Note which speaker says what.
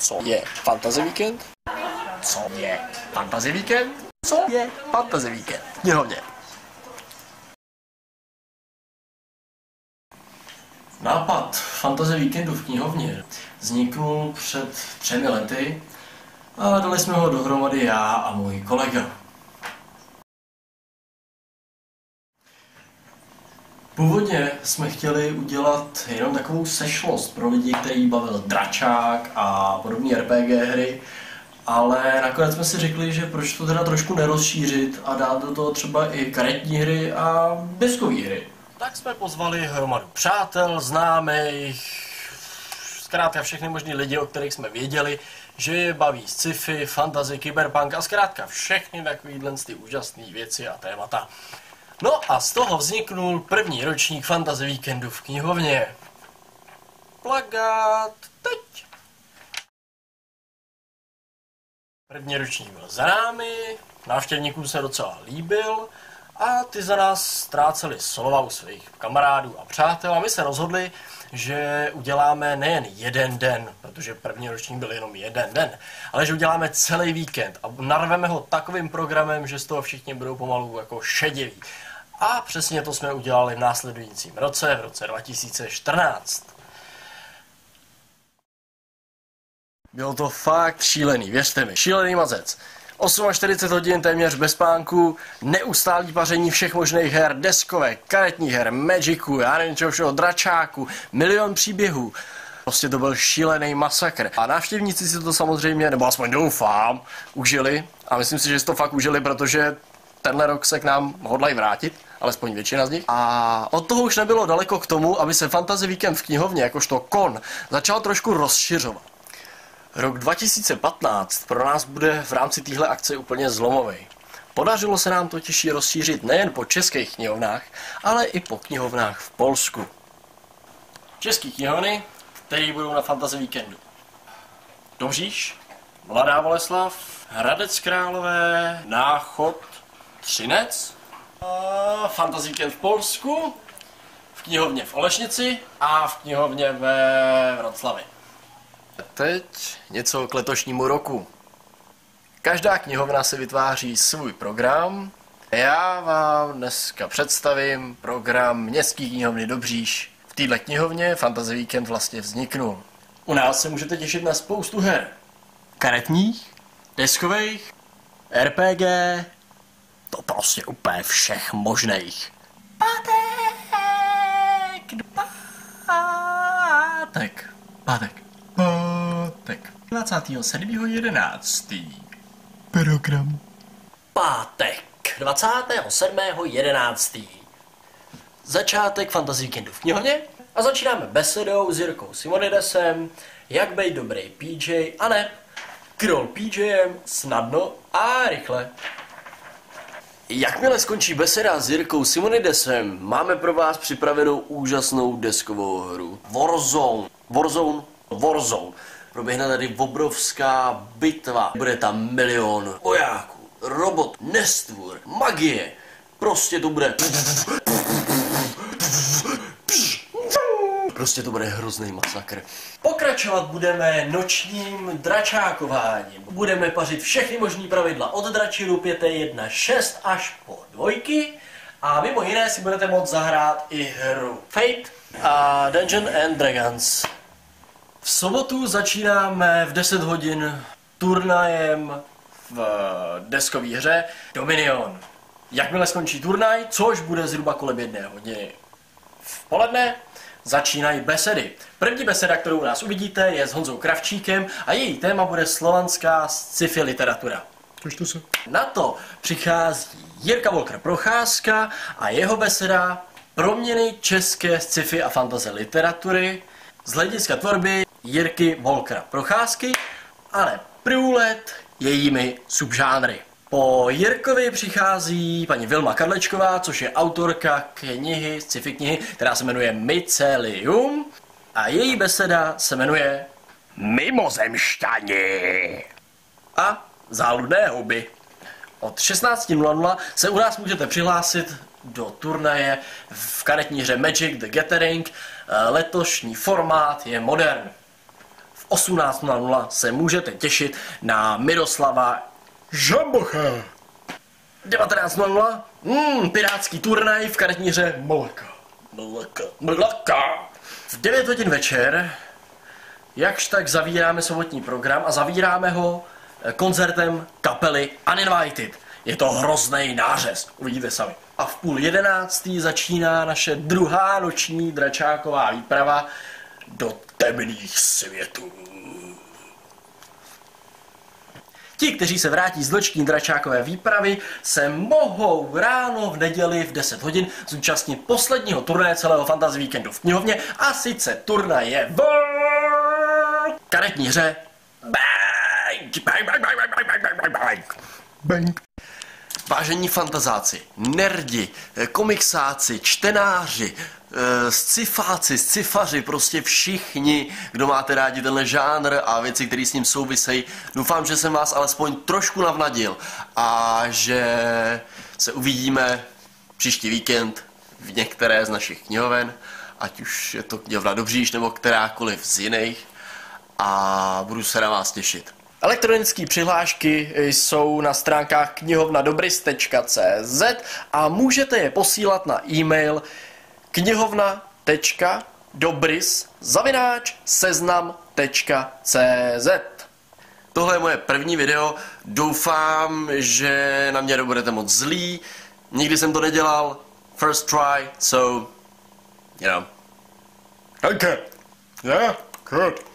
Speaker 1: Co je Fantasy Weekend? Co je Fantasy Weekend? Co je Fantasy Weekend? Knihovně. Nápad Fantasy Weekendu v knihovně vzniknul před 3 lety a dali jsme ho dohromady já a můj kolega. Původně jsme chtěli udělat jenom takovou sešlost pro lidi, který bavil dračák a podobné RPG hry, ale nakonec jsme si řekli, že proč to teda trošku nerozšířit a dát do toho třeba i karetní hry a deskové hry. Tak jsme pozvali hromadu přátel, známých, zkrátka všechny možný lidi, o kterých jsme věděli, že je baví sci-fi, fantasy, kyberpunk a zkrátka všechny takovýhle ty úžasné věci a témata. No a z toho vzniknul první ročník Fantasy Weekendu v knihovně. Plakát teď. První ročník byl za námi, návštěvníkům se docela líbil a ty za nás ztráceli slova u svých kamarádů a přátel a my se rozhodli, že uděláme nejen jeden den, protože první ročník byl jenom jeden den, ale že uděláme celý víkend a narveme ho takovým programem, že z toho všichni budou pomalu jako šediví. A přesně to jsme udělali v následujícím roce, v roce 2014. Bylo to fakt šílený, věřte mi, šílený mazec. 48 hodin téměř bez spánku, neustálý paření všech možných her, deskovek, karetních her, Magicu, já nevím čeho všeho, dračáku, milion příběhů. Prostě to byl šílený masakr. A návštěvníci si to samozřejmě, nebo aspoň doufám, užili. A myslím si, že si to fakt užili, protože tenhle rok se k nám hodlají vrátit, alespoň většina z nich. A od toho už nebylo daleko k tomu, aby se Fantasy Weekend v knihovně, jakožto kon, začal trošku rozšiřovat. Rok 2015 pro nás bude v rámci téhle akce úplně zlomový. Podařilo se nám totiž ji rozšířit nejen po českých knihovnách, ale i po knihovnách v Polsku. České knihovny, které budou na Fantasy Weekendu. Dobříš, Mladá Boleslav, Hradec Králové, Náchod, Třinec, Fantasy Weekend v Polsku, v knihovně v Olešnici a v knihovně ve Vroclavi. Teď něco k letošnímu roku. Každá knihovna si vytváří svůj program. Já vám dneska představím program Městské knihovny Dobříš. V této knihovně Fantasy Weekend vlastně vzniknul. U nás se můžete těšit na spoustu her. Karetních, deskových, RPG, to prostě úplně všech možných. Pátek. 27.11. Program. Pátek 27.11. Začátek Fantasy Weekendu v knihovně a začínáme besedou s Jirkou Simonidesem, jak být dobrý PJ a ne krol PJem snadno a rychle. Jakmile skončí beseda s Jirkou Simonidesem, máme pro vás připravenou úžasnou deskovou hru. Warzone. Proběhne tady obrovská bitva. Bude tam milion vojáků, robot, nestvůr, magie. Prostě to bude... Prostě to bude hrozný masakr. Pokračovat budeme nočním dračákováním. Budeme pařit všechny možný pravidla od dračíru 5.1.6 až po 2. A mimo jiné si budete moct zahrát i hru Fate a Dungeons and Dragons. V sobotu začínáme v 10 hodin turnajem v deskové hře Dominion. Jakmile skončí turnaj, což bude zhruba kolem 1 hodiny v poledne, začínají besedy. První beseda, kterou u nás uvidíte, je s Honzou Kravčíkem a její téma bude slovanská sci-fi literatura. Na to přichází Jirka Volker Procházka a jeho beseda Proměny české sci-fi a fantasy literatury z hlediska tvorby Jirky Volkera Procházky, ale průlet jejími subžánry. Po Jirkovi přichází paní Vilma Kadlečková, což je autorka knihy, sci-fi knihy, která se jmenuje Mycelium a její beseda se jmenuje Mimozemšťani a Záludné houby. Od 16:00 se u nás můžete přihlásit do turnaje v karetní hře Magic the Gathering. Letošní formát je modern. V 18:00 se můžete těšit na Miroslava Žambocha. 19:00 pirátský turnaj v karetní hře Mlaka. V 9 hodin večer jakž tak zavíráme sobotní program a zavíráme ho koncertem kapely Uninvited. Je to hrozný nářez, uvidíte sami. A v 10:30 začíná naše druhá noční dračáková výprava do temných světů. Ti, kteří se vrátí z noční dračákové výpravy, se mohou ráno v neděli v 10 hodin zúčastnit posledního turnaje celého Fantasy Weekendu v knihovně, a sice turnaje v karetní hře Bang. Vážení fantazáci, nerdi, komiksáci, čtenáři, scifáci, scifaři, prostě všichni, kdo máte rádi tenhle žánr a věci, které s ním souvisejí, doufám, že jsem vás alespoň trošku navnadil a že se uvidíme příští víkend v některé z našich knihoven, ať už je to knihovna Dobříš nebo kterákoliv z jiných, a budu se na vás těšit. Elektronické přihlášky jsou na stránkách knihovnadobris.cz a můžete je posílat na e-mail knihovna.dobris@seznam.cz. Tohle je moje první video, doufám, že na mě nebudete moc zlí, nikdy jsem to nedělal, first try, so, you know. Okay, yeah, good.